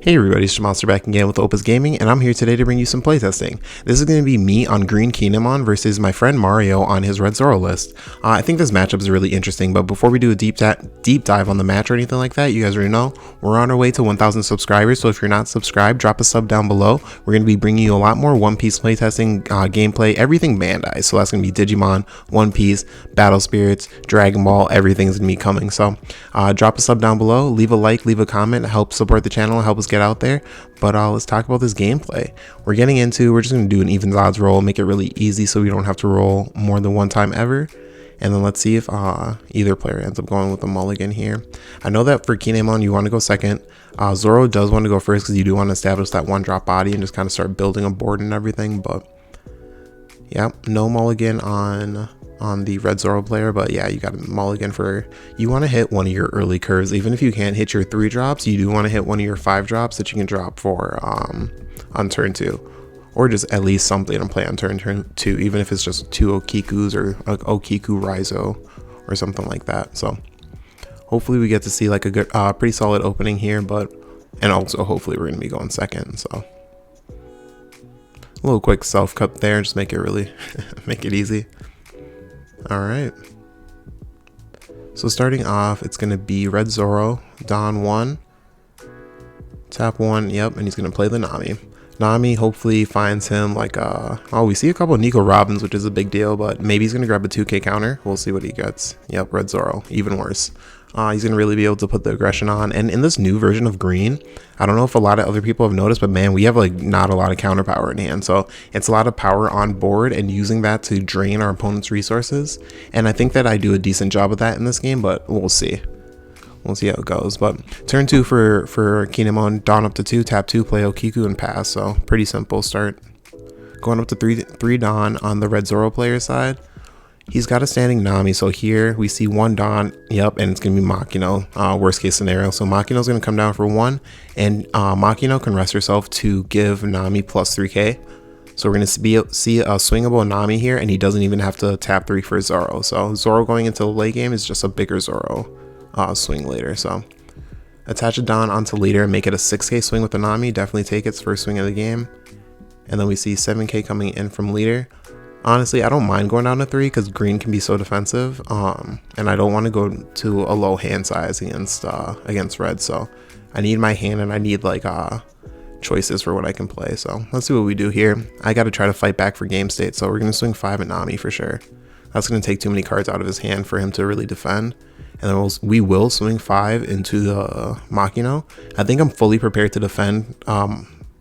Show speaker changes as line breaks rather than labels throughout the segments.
Hey everybody, it's Monster back again with Opus Gaming, and I'm here today to bring you some playtesting. This is going to be me on Green Kinemon versus my friend Mario on his Red Zoro list. I think this matchup is really interesting, but before we do a deep dive on the match or anything like that, you guys already know, we're on our way to 1,000 subscribers, so if you're not subscribed, drop a sub down below. We're going to be bringing you a lot more One Piece playtesting, gameplay, everything Bandai, so that's going to be Digimon, One Piece, Battle Spirits, Dragon Ball, everything's going to be coming, so drop a sub down below, leave a like, leave a comment, help support the channel, help us get out there. But let's talk about this gameplay. We're just going to do an evens odds roll, make it really easy so we don't have to roll more than one time ever. And then let's see if either player ends up going with a mulligan here. I know that for Kinemon you want to go second. Zoro does want to go first because you do want to establish that one drop body and just kind of start building a board and everything. But yeah, no mulligan on the Red Zoro player, but yeah, you got a mulligan for, you want to hit one of your early curves. Even if you can't hit your 3 drops, you do want to hit one of your 5 drops that you can drop for on turn 2, or just at least something to play on turn 2, even if it's just 2 Okikus or Okiku Raizo or something like that. So hopefully we get to see like a good pretty solid opening here, and also hopefully we're gonna be going second. So a little quick self cut there, just make it really make it easy. All right, so starting off, it's going to be Red Zoro, Don 1, tap 1, yep, and he's going to play the Nami. Nami hopefully finds him like oh, we see a couple of Nico Robins, which is a big deal, but maybe he's going to grab a 2k counter. We'll see what he gets. Yep, Red Zoro, even worse. He's going to really be able to put the aggression on. And in this new version of Green, I don't know if a lot of other people have noticed, but man, we have like not a lot of counter power in hand. So it's a lot of power on board and using that to drain our opponent's resources. And I think that I do a decent job of that in this game, but we'll see. We'll see how it goes. But turn 2 for Kinemon, Dawn up to 2, tap 2, play Okiku and pass. So pretty simple start. Going up to 3 Dawn on the Red Zoro player side. He's got a standing Nami, so here we see 1 Dawn, yep, and it's going to be Makino, worst case scenario. So Makino's going to come down for 1, and Makino can rest herself to give Nami plus 3k. So we're going to see a swingable Nami here, and he doesn't even have to tap 3 for Zoro. So Zoro going into the late game is just a bigger Zoro swing later. So attach a Dawn onto leader and make it a 6k swing with the Nami. Definitely take its first swing of the game. And then we see 7k coming in from leader. Honestly, I don't mind going down to 3 because green can be so defensive, and I don't want to go to a low hand size against red. So I need my hand, and I need like choices for what I can play. So let's see what we do here. I got to try to fight back for game state, so we're going to swing 5 at Nami for sure. That's going to take too many cards out of his hand for him to really defend. And then we will swing 5 into the Makino. I think I'm fully prepared to defend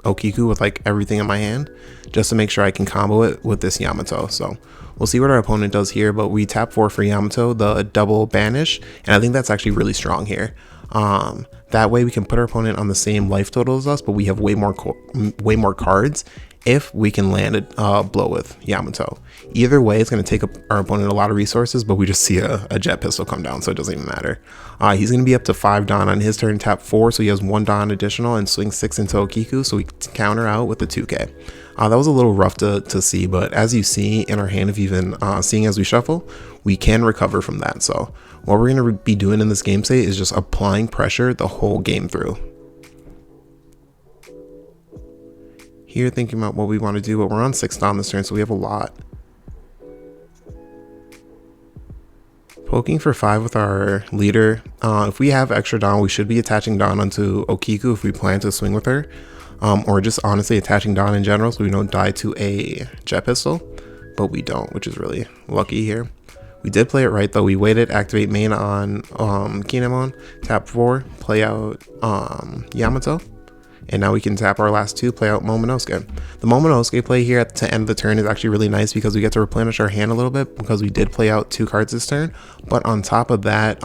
Okiku with like everything in my hand, just to make sure I can combo it with this Yamato. So we'll see what our opponent does here, but we tap 4 for Yamato, the double banish, and I think that's actually really strong here. That way we can put our opponent on the same life total as us, but we have way more cards if we can land a blow with Yamato. Either way, it's going to take our opponent a lot of resources, but we just see a jet pistol come down, so it doesn't even matter. He's going to be up to 5 Dawn on his turn, tap 4, so he has 1 Dawn additional, and swing 6 into Okiku, so we counter out with the 2k. That was a little rough to see, but as you see in our hand of even seeing as we shuffle, we can recover from that. So what we're going to be doing in this game state is just applying pressure the whole game through. Here thinking about what we want to do, but we're on 6 Dawn this turn, so we have a lot. Poking for 5 with our leader. If we have extra Dawn, we should be attaching Dawn onto Okiku if we plan to swing with her. Or just honestly attaching Dawn in general so we don't die to a jet pistol. But we don't, which is really lucky here. We did play it right though. We waited, activate main on Kinemon, tap 4, play out Yamato. And now we can tap our last 2, play out Momonosuke. The Momonosuke play here at the end of the turn is actually really nice because we get to replenish our hand a little bit because we did play out 2 cards this turn. But on top of that,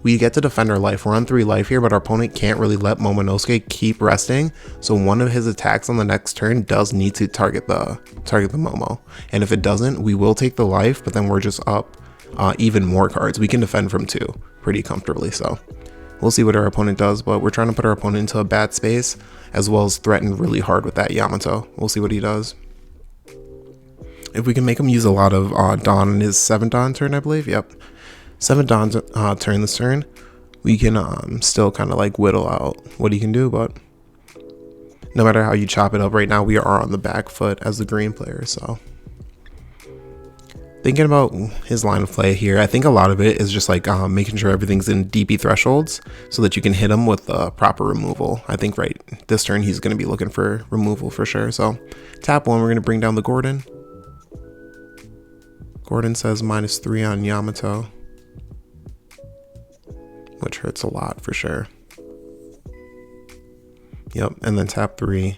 we get to defend our life. We're on 3 life here, but our opponent can't really let Momonosuke keep resting. So one of his attacks on the next turn does need to target the Momo. And if it doesn't, we will take the life, but then we're just up even more cards. We can defend from 2 pretty comfortably. So we'll see what our opponent does, but we're trying to put our opponent into a bad space as well as threaten really hard with that Yamato. We'll see what he does. If we can make him use a lot of Dawn in his 7 Dawn turn, I believe. Yep. 7 Dawn turn this turn. We can still kind of like whittle out what he can do, but no matter how you chop it up, right now we are on the back foot as the green player. So thinking about his line of play here, I think a lot of it is just like making sure everything's in DP thresholds so that you can hit him with proper removal. I think right this turn he's going to be looking for removal for sure. So tap 1, we're going to bring down the Gordon. Gordon says -3 on Yamato, which hurts a lot for sure. Yep, and then tap 3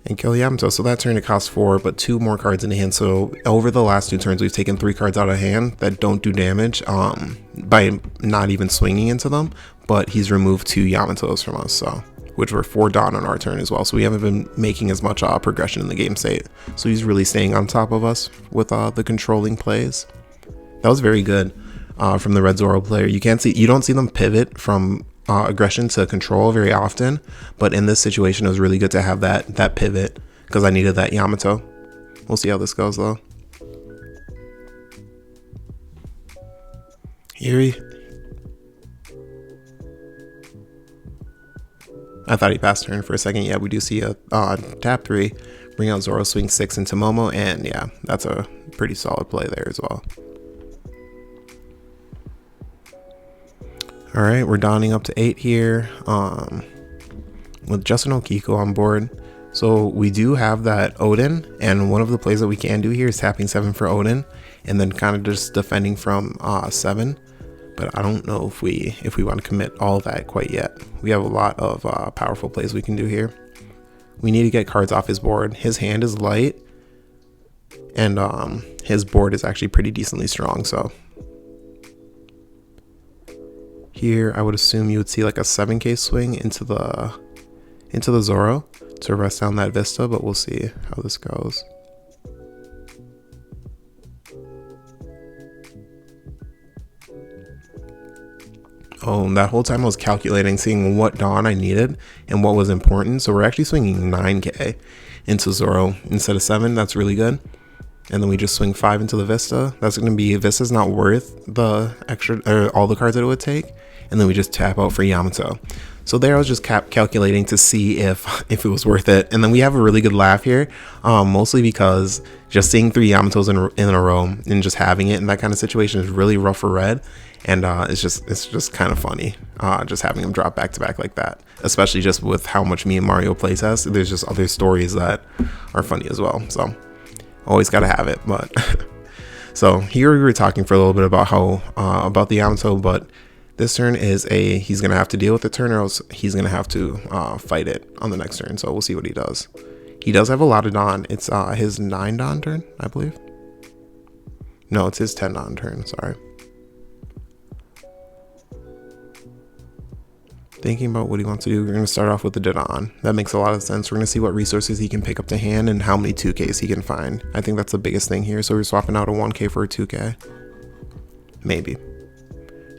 and kill Yamato. So that turn it costs 4, but 2 more cards in hand. So over the last 2 turns, we've taken 3 cards out of hand that don't do damage by not even swinging into them. But he's removed 2 Yamatos from us, so which were 4 Dawn on our turn as well. So we haven't been making as much progression in the game state. So he's really staying on top of us with the controlling plays. That was very good from the Red Zoro player. You don't see them pivot from aggression to control very often, but in this situation it was really good to have that pivot because I needed that Yamato. We'll see how this goes though. Yuri, I thought he passed turn for a second. Yeah, we do see a tap 3, bring out Zoro, swing 6 into Momo, and yeah, that's a pretty solid play there as well. All right, we're donning up to 8 here with Justin Okiko on board. So we do have that Odin, and one of the plays that we can do here is tapping 7 for Odin and then kind of just defending from 7. But I don't know if we want to commit all that quite yet. We have a lot of powerful plays we can do here. We need to get cards off his board. His hand is light, and his board is actually pretty decently strong. So here, I would assume you would see like a 7k swing into the Zoro to rest down that Vista, but we'll see how this goes. Oh, that whole time I was calculating, seeing what Dawn I needed and what was important. So we're actually swinging 9k into Zoro instead of 7. That's really good. And then we just swing 5 into the Vista. That's going to be, Vista's not worth the extra, or all the cards that it would take. And then we just tap out for Yamato. So there I was just calculating to see if it was worth it. And then we have a really good laugh here, mostly because just seeing 3 Yamatos in a row and just having it in that kind of situation is really rough for red. And it's just kind of funny, just having them drop back to back like that, especially just with how much me and Mario play test. There's just other stories that are funny as well. So always got to have it. But so here we were talking for a little bit about how about the Yamato, but this turn is he's going to have to deal with the turn, or else he's going to have to fight it on the next turn. So we'll see what he does. He does have a lot of Dawn. It's his 9 Dawn turn, I believe. No, it's his 10 Dawn turn. Sorry. Thinking about what he wants to do, we're going to start off with the Dawn. That makes a lot of sense. We're going to see what resources he can pick up to hand and how many 2Ks he can find. I think that's the biggest thing here. So we're swapping out a 1K for a 2K. Maybe.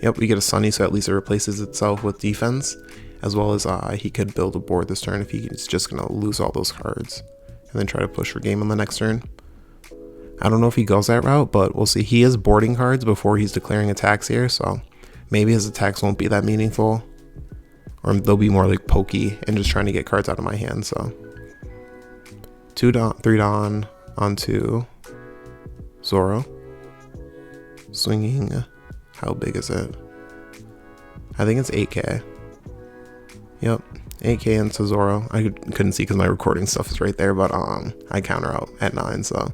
Yep, we get a Sunny, so at least it replaces itself with defense, as well as he could build a board this turn if he's just going to lose all those cards and then try to push for game on the next turn. I don't know if he goes that route, but we'll see. He is boarding cards before he's declaring attacks here, so maybe his attacks won't be that meaningful, or they'll be more like pokey and just trying to get cards out of my hand. So 3 Dawn onto Zoro, swinging. How big is it? I think it's 8K. Yep, 8K into Zoro. I couldn't see because my recording stuff is right there, but I counter out at 9. So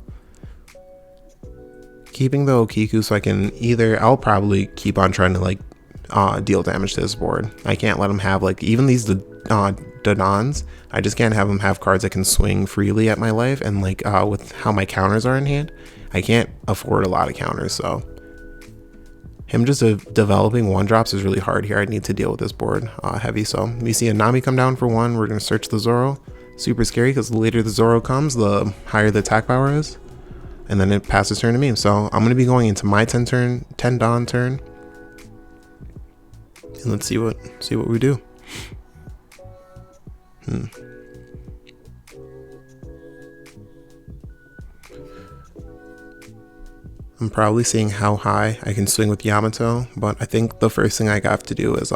keeping the Okiku, so I can I'll probably keep on trying to like deal damage to this board. I can't let him have like even these Dodons. I just can't have him have cards that can swing freely at my life, and like with how my counters are in hand, I can't afford a lot of counters. So him just developing 1-drops is really hard here. I need to deal with this board heavy. So we see a Nami come down for 1. We're going to search the Zoro. Super scary because the later the Zoro comes, the higher the attack power is. And then it passes turn to me. So I'm going to be going into my 10 Dawn turn. And let's see what we do. I'm probably seeing how high I can swing with Yamato, but I think the first thing I have to do is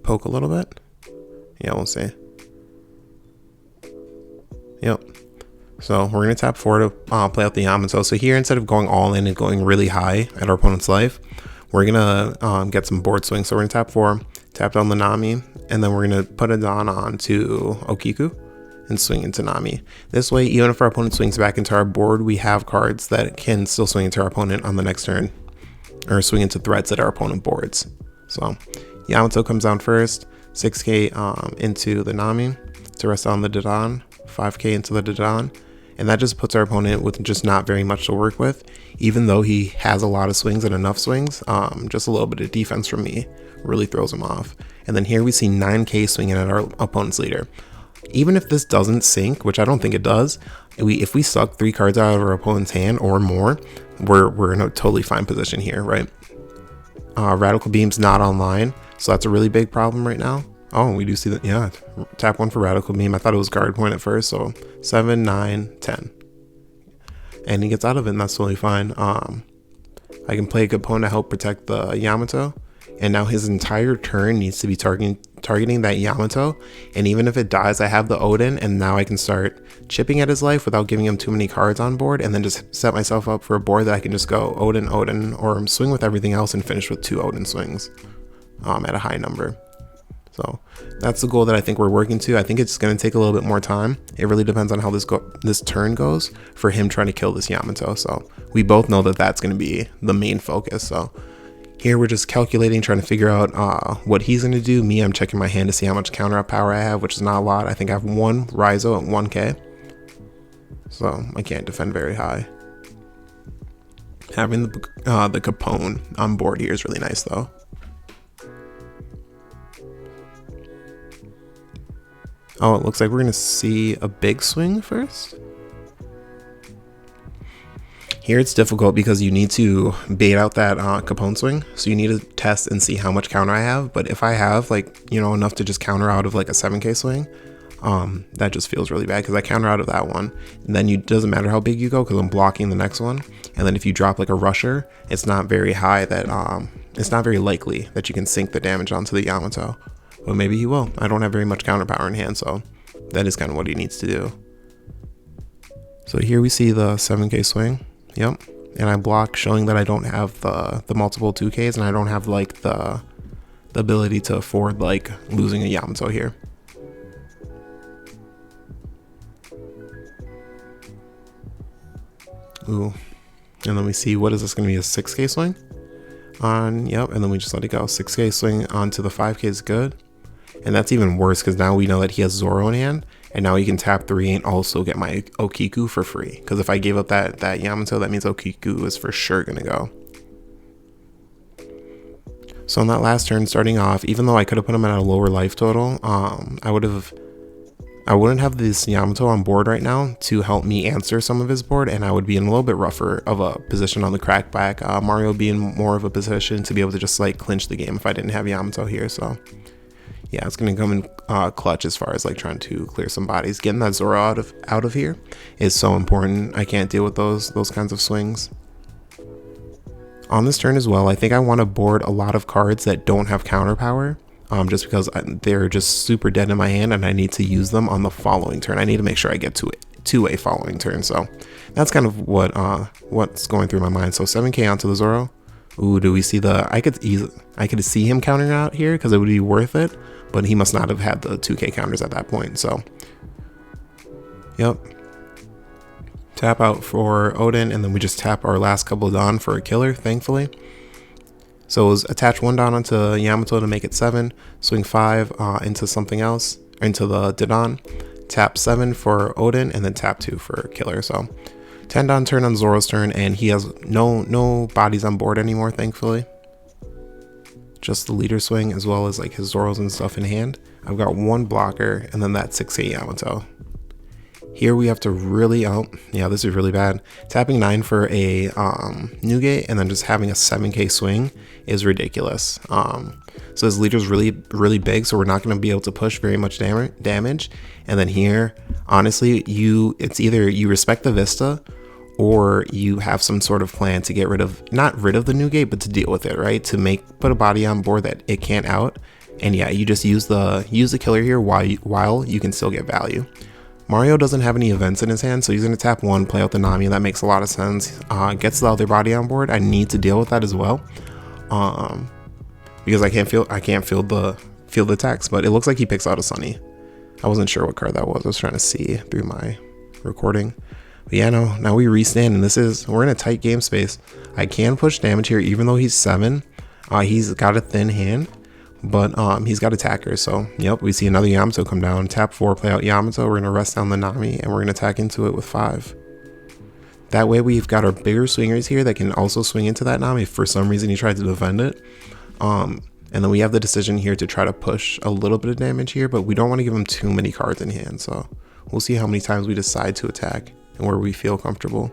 poke a little bit. Yeah, we'll see. Yep. So we're going to tap 4 to play out the Yamato. So here, instead of going all in and going really high at our opponent's life, we're going to get some board swing. So we're going to tap 4, tap down the Nami, and then we're going to put a Don on to Okiku and swing into Nami. This way, even if our opponent swings back into our board, we have cards that can still swing into our opponent on the next turn, or swing into threats that our opponent boards. So Yamato comes down first, 6k into the Nami to rest on the Dodon, 5k into the Dodon, and that just puts our opponent with just not very much to work with. Even though he has a lot of swings and enough swings, just a little bit of defense from me really throws him off. And then here we see 9k swinging at our opponent's leader. Even if this doesn't sink, which I don't think it does, if we suck 3 cards out of our opponent's hand or more, we're in a totally fine position here, right? Radical Beam's not online, so that's a really big problem right now. Oh, we do see that. Yeah, tap 1 for Radical Beam. I thought it was guard point at first, so 7, 9, 10. And he gets out of it, and that's totally fine. I can play a Capone to help protect the Yamato, and now his entire turn needs to be targeting that Yamato. And even if it dies, I have the Odin, and now I can start chipping at his life without giving him too many cards on board, and then just set myself up for a board that I can just go Odin, Odin, or swing with everything else and finish with 2 Odin swings at a high number. So that's the goal that I think we're working to. I think it's going to take a little bit more time. It really depends on how this turn goes for him trying to kill this Yamato. So we both know that that's going to be the main focus. So here we're just calculating, trying to figure out what he's going to do. Me, I'm checking my hand to see how much counter power I have, which is not a lot. I think I have 1 Raizo at 1k. So I can't defend very high. Having the Capone on board here is really nice though. Oh, it looks like we're going to see a big swing first. Here it's difficult because you need to bait out that Capone swing. So you need to test and see how much counter I have. But if I have enough to just counter out of like a 7k swing, that just feels really bad because I counter out of that one. And then it doesn't matter how big you go because I'm blocking the next one. And then if you drop like a rusher, it's not very high that it's not very likely that you can sink the damage onto the Yamato. But maybe he will. I don't have very much counter power in hand, so that is kind of what he needs to do. So here we see the 7k swing. Yep. And I block, showing that I don't have the multiple 2ks, and I don't have like the ability to afford like losing a Yamato here. Ooh. And then we see, what is this going to be, a 6k swing? Yep, and then we just let it go. 6k swing onto the 5k is good. And that's even worse because now we know that he has Zoro in hand, and now he can tap 3 and also get my Okiku for free. Because if I gave up that Yamato, that means Okiku is for sure gonna go. So on that last turn, starting off, even though I could have put him at a lower life total, I wouldn't have this Yamato on board right now to help me answer some of his board, and I would be in a little bit rougher of a position on the crackback. Mario would be in more of a position to be able to just like clinch the game if I didn't have Yamato here. So yeah, it's gonna come in clutch as far as like trying to clear some bodies. Getting that Zoro out of here is so important. I can't deal with those kinds of swings. On this turn as well, I think I want to board a lot of cards that don't have counter power. Just because they're just super dead in my hand and I need to use them on the following turn. I need to make sure I get to a following turn. So that's kind of what's going through my mind. So 7k onto the Zoro. Ooh, do we see I could see him countering out here because it would be worth it, but he must not have had the 2k counters at that point. So yep. Tap out for Odin, and then we just tap our last couple of Don for a killer, thankfully. So it was attach 1 Don onto Yamato to make it 7, swing 5 into something else, into the Dodon, tap 7 for Odin, and then tap 2 for killer. So 10 Don turn on Zoro's turn, and he has no bodies on board anymore, thankfully. Just the leader swing as well as like his Zoros and stuff in hand. I've got 1 blocker and then that 6k Yamato. Here we have to really, yeah, this is really bad. Tapping 9 for a Newgate and then just having a 7k swing is ridiculous. So his leader's really big, so we're not going to be able to push very much damage. And then here, honestly, it's either you respect the Vista or you have some sort of plan to get not rid of the Newgate, but to deal with it, right? To put a body on board that it can't out. And yeah, you just use the killer here while you can still get value. Mario doesn't have any events in his hand, so he's going to tap 1, play out the Nami. That makes a lot of sense. Gets the other body on board. I need to deal with that as well, because I can't feel the text. But it looks like he picks out a Sunny. I wasn't sure what card that was. I was trying to see through my recording. But yeah, no, now we restand, and we're in a tight game space. I can push damage here, even though he's 7. He's got a thin hand, but he's got attackers. So yep, we see another Yamato come down. Tap 4, play out Yamato. We're gonna rest down the Nami, and we're gonna attack into it with 5. That way we've got our bigger swingers here that can also swing into that Nami if for some reason he tried to defend it. And then we have the decision here to try to push a little bit of damage here, but we don't want to give him too many cards in hand. So we'll see how many times we decide to attack and where we feel comfortable.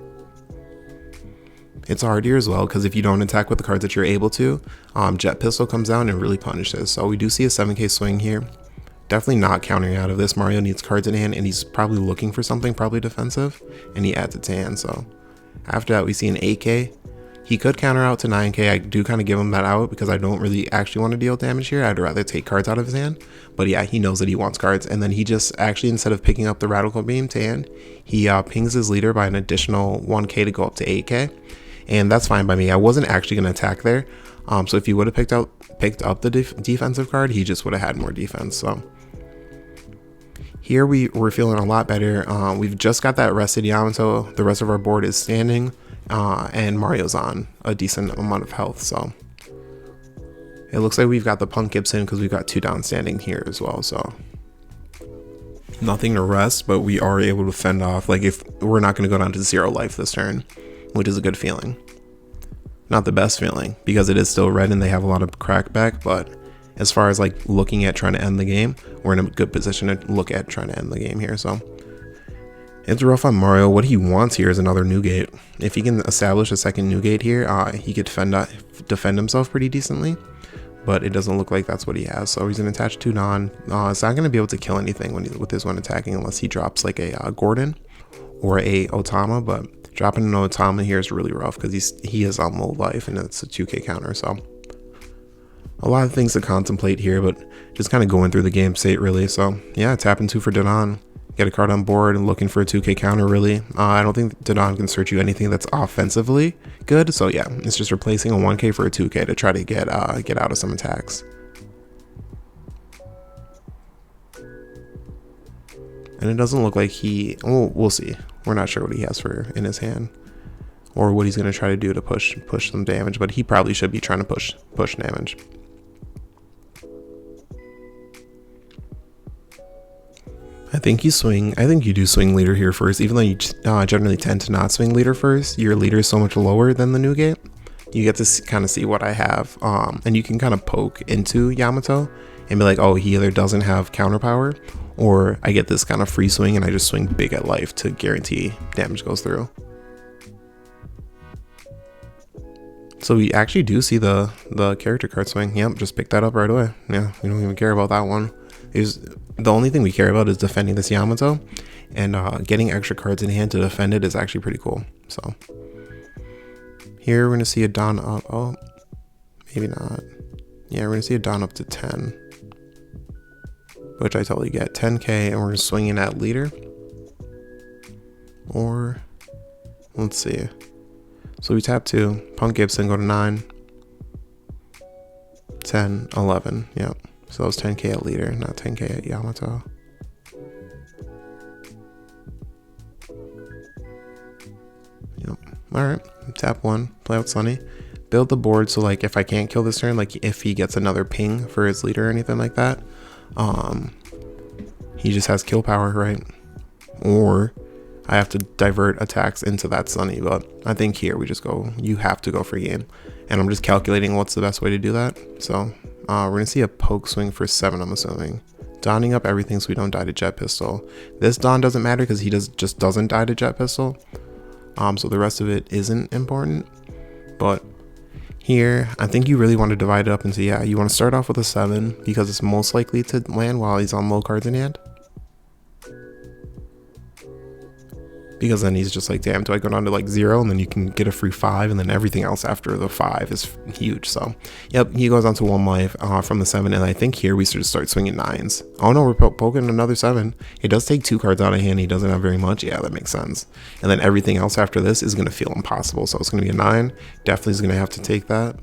It's hard here as well, because if you don't attack with the cards that you're able to, Jet Pistol comes down and really punishes. So we do see a 7k swing here. Definitely not countering out of this. Mario needs cards in hand, and he's probably looking for something, probably defensive, and he adds it to hand. So after that, we see an 8k. He could counter out to 9k. I do kind of give him that out because I don't really actually want to deal damage here. I'd rather take cards out of his hand. But yeah, he knows that he wants cards. And then he just actually, instead of picking up the Radical Beam to hand, he pings his leader by an additional 1k to go up to 8k. And that's fine by me. I wasn't actually going to attack there. So if he would have picked up the defensive card, he just would have had more defense. So here we're feeling a lot better. We've just got that rested Yamato. The rest of our board is standing. And Mario's on a decent amount of health, so it looks like we've got the Punk Gibson because we've got 2 down standing here as well. So nothing to rest, but we are able to fend off. Like, if we're not going to go down to 0 life this turn, which is a good feeling. Not the best feeling because it is still red and they have a lot of crackback, but as far as like looking at trying to end the game, we're in a good position to look at trying to end the game here. So it's rough on Mario. What he wants here is another new gate. If he can establish a second new gate here, he could defend himself pretty decently, but it doesn't look like that's what he has. So he's going to attach 2 non. It's not going to be able to kill anything with this one attacking unless he drops like a Gordon or a Otama, but dropping an Otama here is really rough because he is on low life and it's a 2k counter. So a lot of things to contemplate here, but just kind of going through the game state really. So yeah, tapping 2 for Danon. Get a card on board and looking for a 2k counter really. I don't think Danon can search you anything that's offensively good. So yeah, it's just replacing a 1k for a 2k to try to get out of some attacks. And it doesn't look like we'll see. We're not sure what he has in his hand or what he's going to try to do to push some damage, but he probably should be trying to push damage. I think you do swing leader here first, even though you generally tend to not swing leader first. Your leader is so much lower than the new gate. You get to kind of see what I have, and you can kind of poke into Yamato and be like, oh, he either doesn't have counter power, or I get this kind of free swing and I just swing big at life to guarantee damage goes through. So we actually do see the character card swing. Yep, just pick that up right away. Yeah, we don't even care about that one. The only thing we care about is defending this Yamato, and getting extra cards in hand to defend it is actually pretty cool. So here we're gonna see a Don up. Oh, maybe not. Yeah, we're gonna see a Don up to 10, which I totally get. 10k, and we're swinging at leader. Or let's see. So we tap 2, Punk Gibson, go to 9, 10, 11. Yep. So it was 10k at leader, not 10k at Yamato. Yep. Alright. Tap 1, play out Sunny. Build the board so like if I can't kill this turn, like if he gets another ping for his leader or anything like that, he just has kill power, right? Or I have to divert attacks into that Sunny, but I think here we just go, you have to go for game. And I'm just calculating what's the best way to do that. So we're gonna see a poke swing for 7, I'm assuming. Donning up everything so we don't die to Jet Pistol. This Don doesn't matter because he just doesn't die to Jet Pistol. So the rest of it isn't important. But here, I think you really want to divide it up into, yeah, you want to start off with a 7 because it's most likely to land while he's on low cards in hand. because then he's just like, damn, do I go down to like 0 and then you can get a free 5, and then everything else after the 5 is huge. So yep, he goes on to 1 life from the 7, and I think here we should start swinging 9s. Oh no, we're poking another 7. It does take 2 cards out of hand. He doesn't have very much. Yeah, that makes sense. And then everything else after this is going to feel impossible. So it's going to be a 9. Definitely is going to have to take that.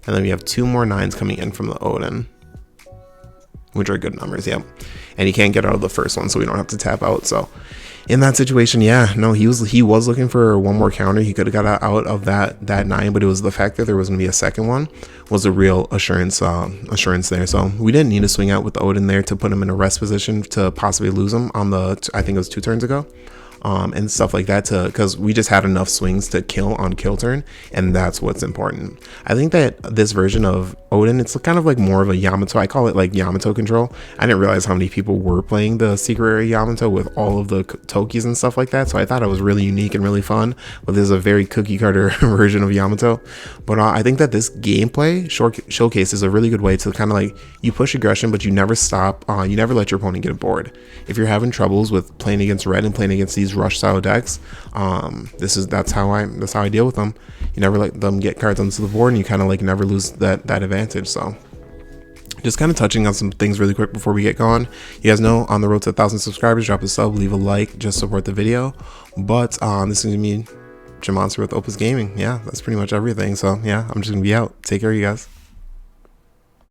And then we have 2 more 9s coming in from the Odin, which are good numbers. Yep. And he can't get out of the first one, so we don't have to tap out. So in that situation, yeah, no, he was looking for 1 more counter. He could have got out of that 9, but it was the fact that there was going to be a second one was a real assurance there. So we didn't need to swing out with the Odin there to put him in a rest position to possibly lose him on the, I think it was 2 turns ago. And stuff like that, because we just had enough swings to kill on kill turn, and that's what's important. I think that this version of Odin, it's kind of like more of a Yamato. I call it like Yamato control. I didn't realize how many people were playing the secret area Yamato with all of the Tokis and stuff like that, so I thought it was really unique and really fun. But there's a very cookie cutter version of Yamato. But I think that this gameplay showcase is a really good way to kind of like, you push aggression, but you never stop. You never let your opponent get bored. If you're having troubles with playing against red and playing against these rush style decks, that's how I deal with them. You never let them get cards onto the board, and you kind of like never lose that advantage. So just kind of touching on some things really quick before we get going. You guys know, on the road to 1,000 subscribers, drop a sub, leave a like, just support the video. But this is gonna be Jamonster with Opus Gaming. Yeah, that's pretty much everything. So yeah, I'm just gonna be out. Take care, you guys.